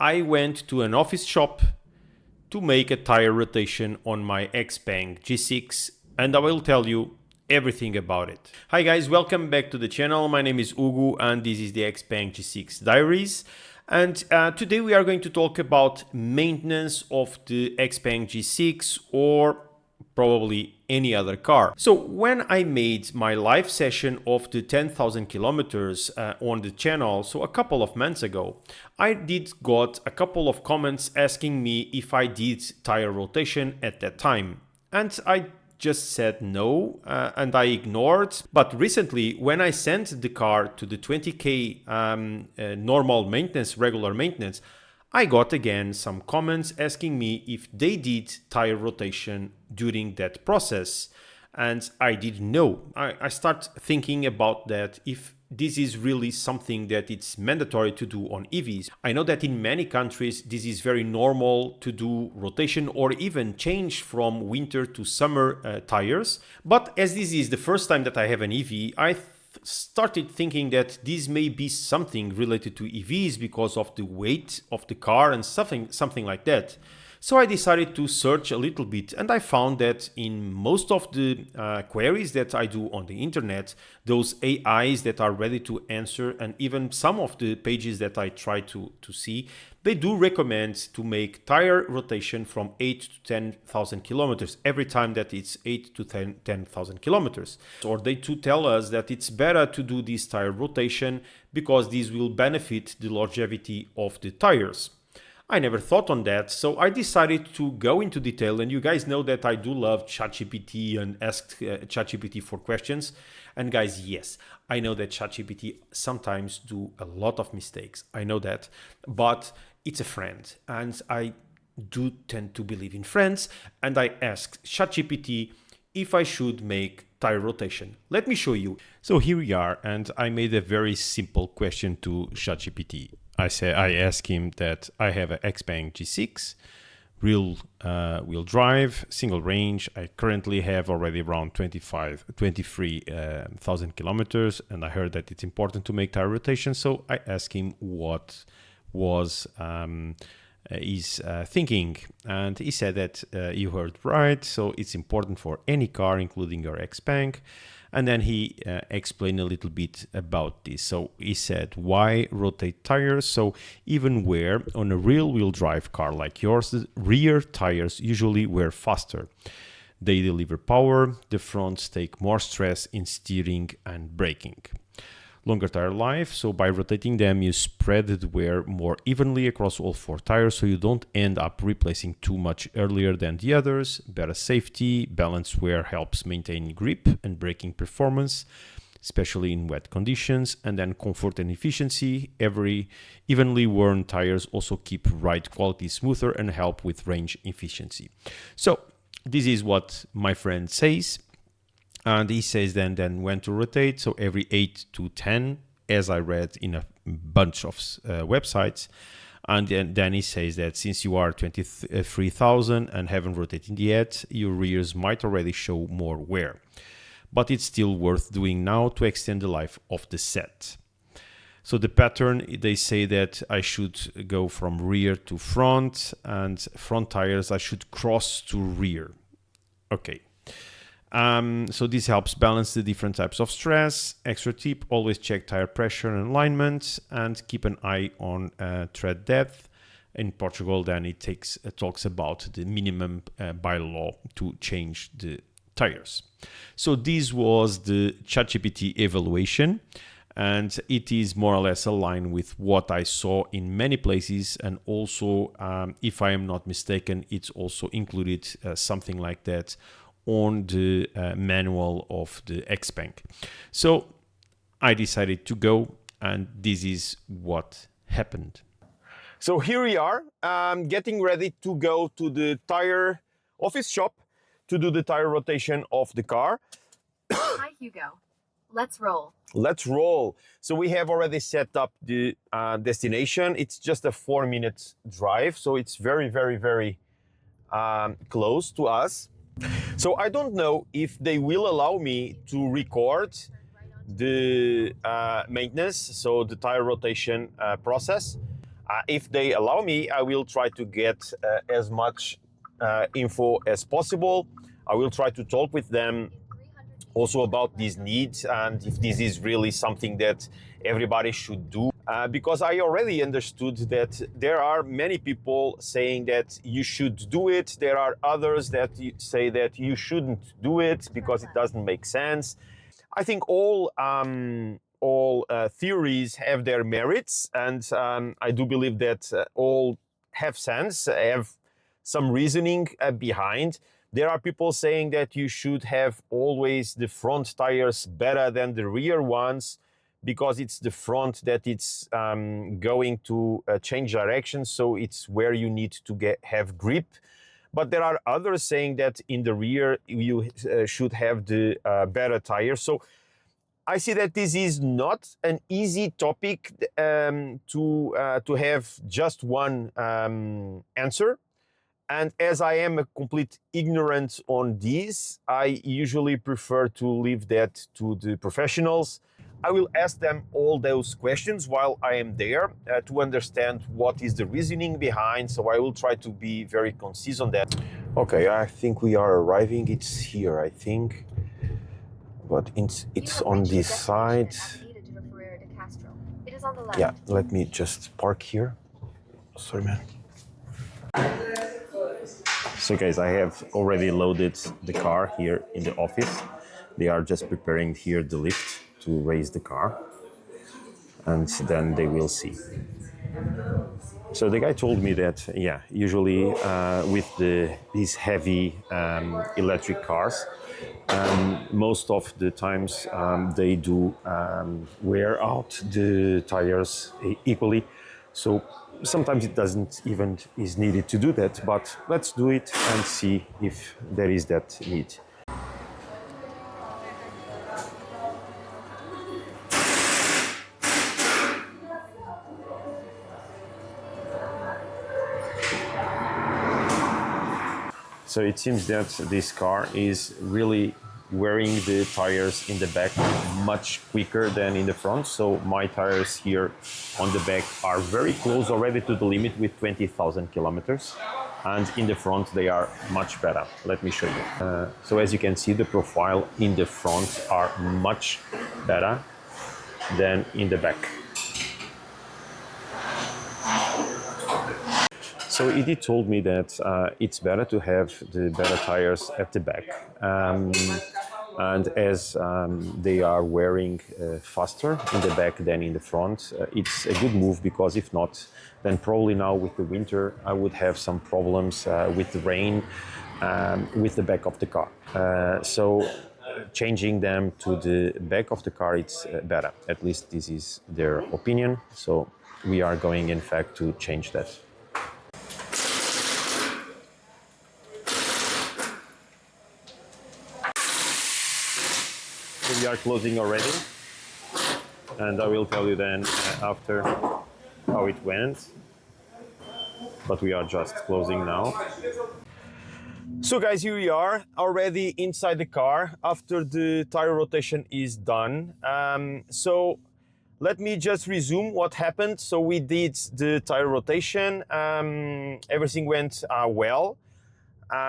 I went to an office shop to make a tire rotation on my XPeng G6, and I will tell you everything about it. Hi guys, welcome back to the channel. My name is Ugu and this is the XPeng G6 Diaries. And today we are going to talk about maintenance of the XPeng G6 or probably any other car. So when I made my live session of the 10,000 kilometers on the channel, so a couple of months ago, I did got a couple of comments asking me if I did tire rotation at that time. And I just said no and I ignored. But recently, when I sent the car to the 20k normal maintenance, regular maintenance, I got again some comments asking me if they did tire rotation during that process. And I didn't know. I start thinking about that if this is really something that it's mandatory to do on EVs. I know that in many countries this is very normal to do rotation or even change from winter to summer tires. But as this is the first time that I have an EV, I started thinking that this may be something related to EVs because of the weight of the car and something like that. So I decided to search a little bit and I found that in most of the queries that I do on the internet, those AIs that are ready to answer and even some of the pages that I try to see, they do recommend to make tire rotation from 8 to 10,000 kilometers every time that it's 8 to 10,000 kilometers. Or they do tell us that it's better to do this tire rotation because this will benefit the longevity of the tires. I never thought on that, so I decided to go into detail, and you guys know that I do love ChatGPT and ask ChatGPT for questions. And guys, yes, I know that ChatGPT sometimes do a lot of mistakes. I know that, but it's a friend, and I do tend to believe in friends, and I asked ChatGPT if I should make tire rotation. Let me show you. So here we are, and I made a very simple question to ChatGPT. I asked him that I have an XPeng G6, real wheel drive, single range. I currently have already around 23,000 kilometers, and I heard that it's important to make tire rotation. So I asked him what was his thinking, and he said that you heard right. So it's important for any car, including your XPeng. And then he explained a little bit about this. So he said, why rotate tires? So even where on a real wheel drive car like yours, the rear tires usually wear faster. They deliver power, the fronts take more stress in steering and braking. Longer tire life, so by rotating them, you spread the wear more evenly across all four tires, so you don't end up replacing too much earlier than the others. Better safety, balanced wear helps maintain grip and braking performance, especially in wet conditions, and then comfort and efficiency. Every evenly worn tires also keep ride quality smoother and help with range efficiency. So this is what my friend says. And he says then when to rotate, so every 8 to 10, as I read in a bunch of websites. And then he says that since you are 23,000 and haven't rotated yet, your rears might already show more wear. But it's still worth doing now to extend the life of the set. So the pattern, they say that I should go from rear to front, and front tires I should cross to rear. Okay. So this helps balance the different types of stress. Extra tip, always check tire pressure and alignment and keep an eye on tread depth. In Portugal, then it talks about the minimum by law to change the tires. So this was the ChatGPT evaluation, and it is more or less aligned with what I saw in many places. And also, if I am not mistaken, it's also included something like that on the manual of the XPeng. So I decided to go, and this is what happened. So here we are, getting ready to go to the tire office shop to do the tire rotation of the car. Hi, Hugo. Let's roll. Let's roll. So we have already set up the destination. It's just a 4-minute drive, so it's very, very, very close to us. So I don't know if they will allow me to record the maintenance, so the tire rotation process. If they allow me, I will try to get as much info as possible. I will try to talk with them also about these needs and if this is really something that everybody should do. Because I already understood that there are many people saying that you should do it. There are others that say that you shouldn't do it because it doesn't make sense. I think all theories have their merits, and I do believe that all have sense, have some reasoning behind. There are people saying that you should have always the front tires better than the rear ones because it's the front that it's going to change direction, so it's where you need to have grip. But there are others saying that in the rear you should have the better tires. So I see that this is not an easy topic to have just one answer. And as I am a complete ignorant on this, I usually prefer to leave that to the professionals. I will ask them all those questions while I am there to understand what is the reasoning behind. So I will try to be very concise on that. Okay, I think we are arriving. It's here, I think. But it's on this side. Yeah, let me just park here. Sorry, man. So guys, I have already loaded the car here in the office. They are just preparing here the lift to raise the car, and then they will see. So the guy told me that, yeah, usually with these heavy electric cars, most of the times they do wear out the tires equally. So sometimes it doesn't even is needed to do that, but let's do it and see if there is that need. So it seems that this car is really wearing the tires in the back much quicker than in the front. So my tires here on the back are very close already to the limit with 20,000 kilometers. And in the front, they are much better. Let me show you. So as you can see, the profile in the front are much better than in the back. So Edie told me that it's better to have the better tires at the back. And as they are wearing faster in the back than in the front, it's a good move, because if not, then probably now with the winter, I would have some problems with the rain with the back of the car. So changing them to the back of the car, it's better. At least this is their opinion. So we are going, in fact, to change that. We are closing already, and I will tell you then after how it went, but we are just closing now. So guys, here we are already inside the car after the tire rotation is done. So let me just resume what happened. So we did the tire rotation, everything went well.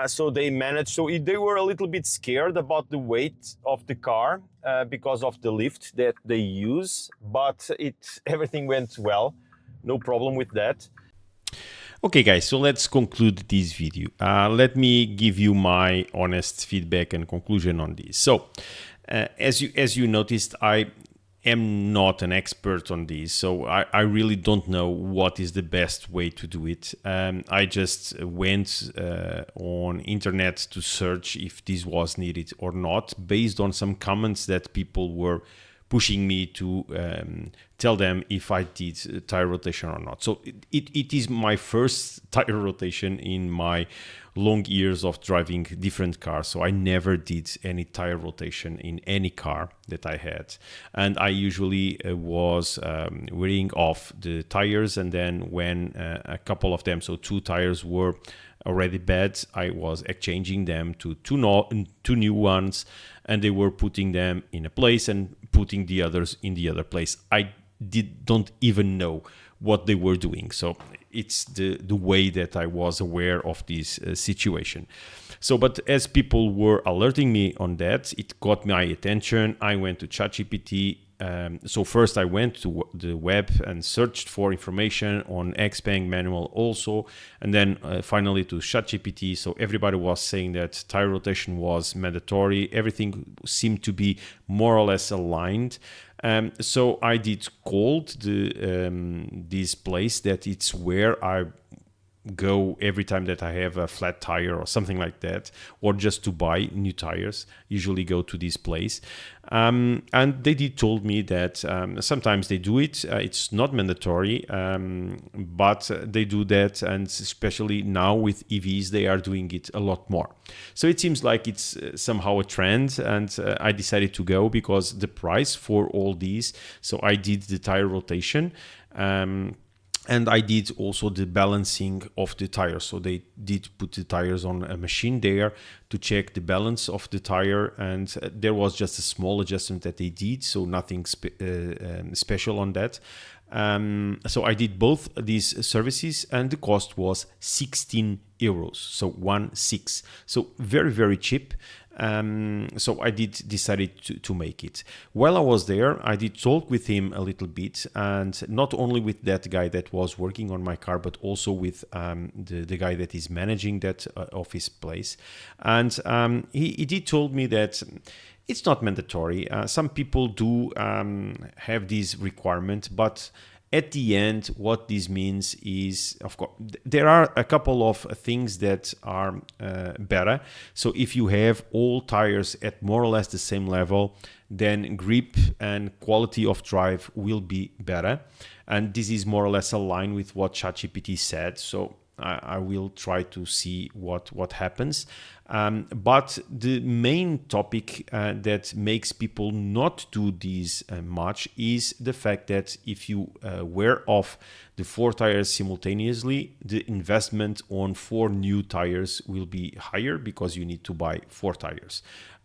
So they managed, they were a little bit scared about the weight of the car because of the lift that they use, but everything went well, no problem with that. Okay guys, so let's conclude this video. Let me give you my honest feedback and conclusion on this. So as you noticed, I am not an expert on this, so I really don't know what is the best way to do it. I just went on internet to search if this was needed or not, based on some comments that people were pushing me to tell them if I did tire rotation or not. So it is my first tire rotation in my long years of driving different cars. So I never did any tire rotation in any car that I had. And I usually was wearing off the tires, and then when a couple of them, so 2 tires were already bad, I was exchanging them to two new ones, and they were putting them in a place and putting the others in the other place. I don't even know what they were doing. So it's the way that I was aware of this situation. So, but as people were alerting me on that, it got my attention. I went to ChatGPT. So first I went to the web and searched for information on XPeng manual also, and then finally to ChatGPT. So everybody was saying that tire rotation was mandatory. Everything seemed to be more or less aligned. So I did called this place that it's where I go every time that I have a flat tire or something like that, or just to buy new tires. Usually go to this place, and they did told me that sometimes they do it. It's not mandatory, but they do that, and especially now with EVs, they are doing it a lot more. So it seems like it's somehow a trend, and I decided to go because the price for all these. So I did the tire rotation. And I did also the balancing of the tires. So they did put the tires on a machine there to check the balance of the tire. And there was just a small adjustment that they did. So nothing special on that. So I did both these services and the cost was 16 euros. So 1.6. So very, very cheap. So I did decided to make it. While I was there, I did talk with him a little bit, and not only with that guy that was working on my car, but also with the guy that is managing that office place. And he did told me that it's not mandatory. Some people do have this requirement, but at the end, what this means is, of course, there are a couple of things that are better. So if you have all tires at more or less the same level, then grip and quality of drive will be better. And this is more or less aligned with what ChatGPT said. So I will try to see what happens. But the main topic that makes people not do this much is the fact that if you wear off the 4 tires simultaneously, the investment on 4 new tires will be higher because you need to buy 4 tires.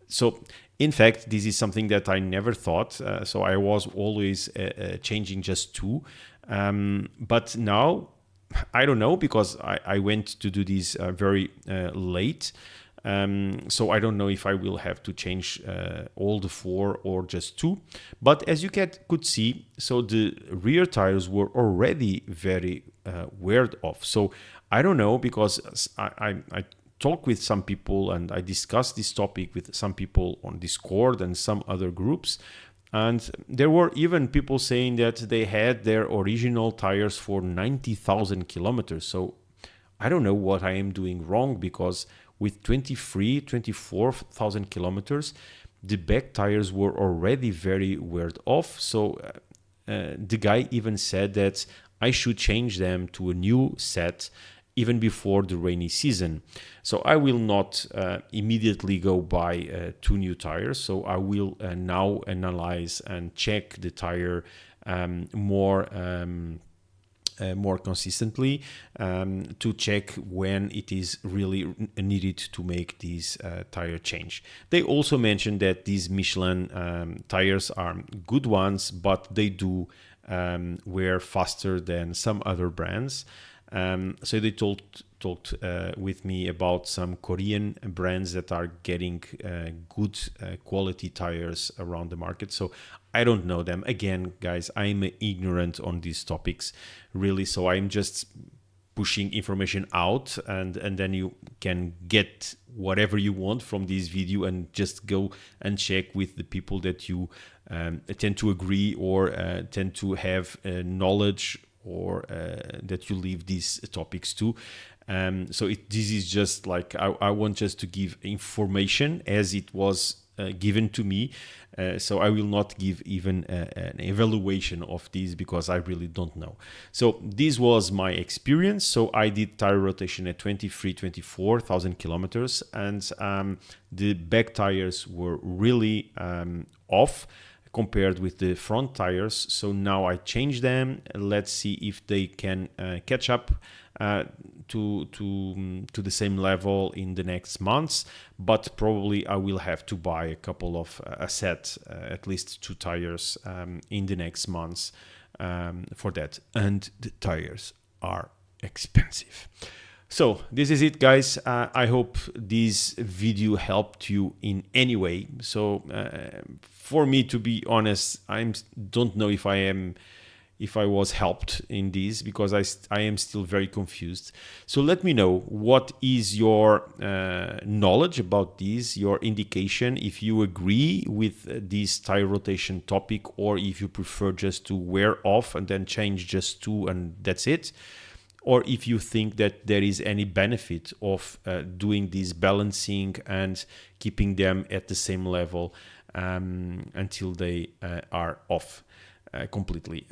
So in fact, this is something that I never thought. So I was always changing just 2. But now, I don't know, because I went to do this very late. So I don't know if I will have to change all the 4 or just 2. But as you could see, so the rear tires were already very weared off. So I don't know, because I talked with some people and I discussed this topic with some people on Discord and some other groups. And there were even people saying that they had their original tires for 90,000 kilometers. So I don't know what I am doing wrong, because with 24,000 kilometers, the back tires were already very weared off. So the guy even said that I should change them to a new set even before the rainy season. So I will not immediately go buy 2 new tires. So I will now analyze and check the tire more consistently to check when it is really needed to make this tire change. They also mentioned that these Michelin tires are good ones, but they do wear faster than some other brands. So they talked with me about some Korean brands that are getting good quality tires around the market. So I don't know them. Again, guys, I'm ignorant on these topics, really. So I'm just pushing information out, and then you can get whatever you want from this video and just go and check with the people that you tend to agree or tend to have knowledge, or that you leave these topics to. So this is just like, I want just to give information as it was given to me. So I will not give even an evaluation of these, because I really don't know. So this was my experience. So I did tire rotation at 24,000 kilometers, and the back tires were really off compared with the front tires. So now I change them. Let's see if they can catch up to the same level in the next months. But probably I will have to buy a couple of a set, at least 2 tires in the next months, for that. And the tires are expensive. So this is it, guys. I hope this video helped you in any way. So for me, to be honest, I don't know if I was helped in this, because I am still very confused. So let me know, what is your knowledge about this, your indication, if you agree with this tire rotation topic, or if you prefer just to wear off and then change just two and that's it. Or if you think that there is any benefit of doing this balancing and keeping them at the same level until they are off completely.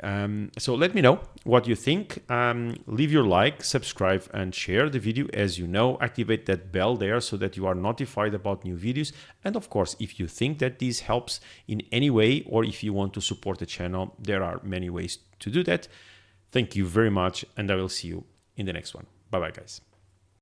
So let me know what you think. Leave your like, subscribe, and share the video. As you know, activate that bell there so that you are notified about new videos. And of course, if you think that this helps in any way, or if you want to support the channel, there are many ways to do that. Thank you very much, and I will see you in the next one. Bye bye, guys.